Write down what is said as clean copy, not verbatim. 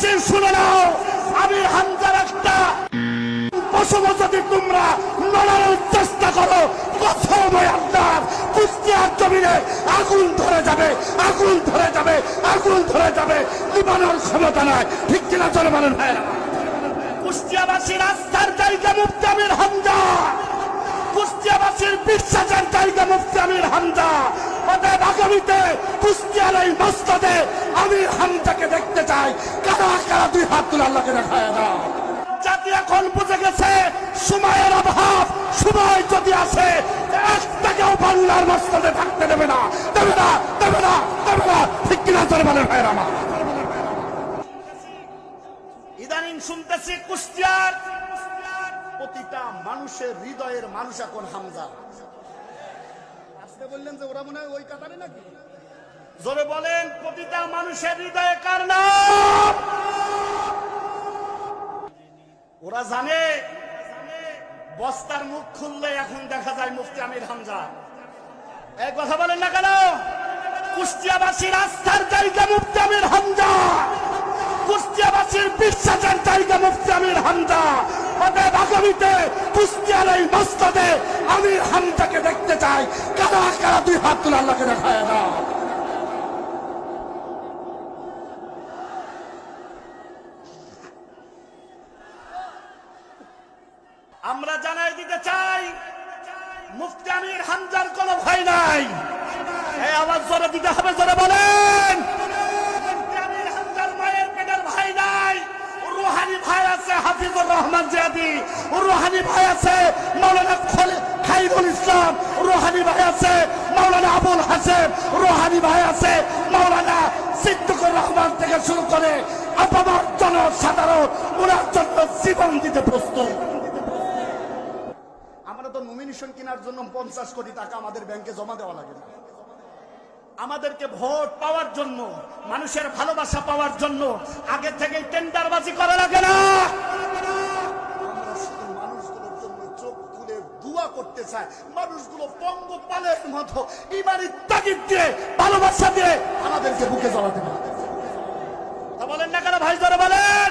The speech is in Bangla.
কুষ্টিয়াবাসী শুনে নাও, আমির হামজার একটা পশম যদি তোমরা নড়ানোর চেষ্টা করো, কসম আল্লাহ, কুষ্টিয়ার জমিনে আগুন ধরে যাবে, আগুন ধরে যাবে, আগুন ধরে যাবে, নিবানোর ক্ষমতা নাই। ঠিক কিনা চলে বলেন ভাইরা? কুষ্টিয়াবাসীর রাস্তার জায়গা মুফতি আমির হামজা, কুষ্টিয়াবাসীর বিশ্বাসের জায়গা মুফতি আমির হামজা। অতএব আগামীতে কুষ্টিয়ার এই মসজিদে আমির হামজাকে দেখতে চাই। কারা কারা দুই হাত তুলে আল্লাহকে দেখায় না। জাতি এখন বুঝে গেছে সময়ের অভাব, সময় যদি আসে একটাকেও বাংলার মসজিদে থাকতে দেবে না, দেবে না, দেবে না, দেবে না। ঠিক কিনা চলে বলেন ভাইরা আমার? ইদানিং শুনতেছি কুষ্টিয়ার প্রতিটা মানুষের হৃদয়ের মানুষ এখন হামজা। আজকে বললেন যে ওরা মনে হয় ওই কাতারে নাকি? জোরে বলেন, প্রতিটা মানুষের হৃদয়ে কার নাম? ওরা জানে বস্তার মুখ খুললে এখন দেখা যায় মুফতি আমির হামজা। এই কথা বলেন না কেন? কুষ্টিয়াবাসীর আস্থার জায়গা মুফতি আমির হামজা, কুষ্টিয়াবাসীর বিশ্বাসের জায়গা মুফতি আমির হামজা। অতএব আগামীতে কুষ্টিয়ার এই মসজিদে আমির হামজাকে দেখতে চাই। কারা কারা দুই হাত তুলে আল্লাহকে দেখায় না। আমরা জানাই দিতে চাই, মুফতি আমির হামজার কোনো ভয় নাই। এই আওয়াজ জোরে দিতে হবে, জোরে বলেন। মুফতি আমির হামজার মায়ের পেটের ভাই নাই। রুহানি ভাই আছে হাফিজুর রহমান জিয়াদি, রুহানি ভাই আছে মাওলানা খাইরুল ইসলাম, রুহানি ভাই আছে মাওলানা আবুল হাসেম, রুহানি ভাই আছে মাওলানা সিদ্দিকুর রহমান থেকে শুরু করে আপামর জনসাধারণ ওনার জন্য জীবন দিতে প্রস্তুত। আমরা তো নমিনেশন কেনার জন্য 50 কোটি টাকা আমাদের ব্যাংকে জমা দেওয়া লাগে না। আমাদেরকে ভোট পাওয়ার জন্য, মানুষের ভালোবাসা পাওয়ার জন্য আগে থেকে টেন্ডারবাজি করা লাগে না। আমরা শুধু মানুষগুলোর জন্য চোখ খুলে দোয়া করতে চাই। মানুষগুলো পঙ্গপালের মতো ইমানি তাগিদ দিয়ে, ভালোবাসা দিয়ে আমাদেরকে বুকে জড়াতে পারে। বলেন না কেন ভাই, জোরে বলেন।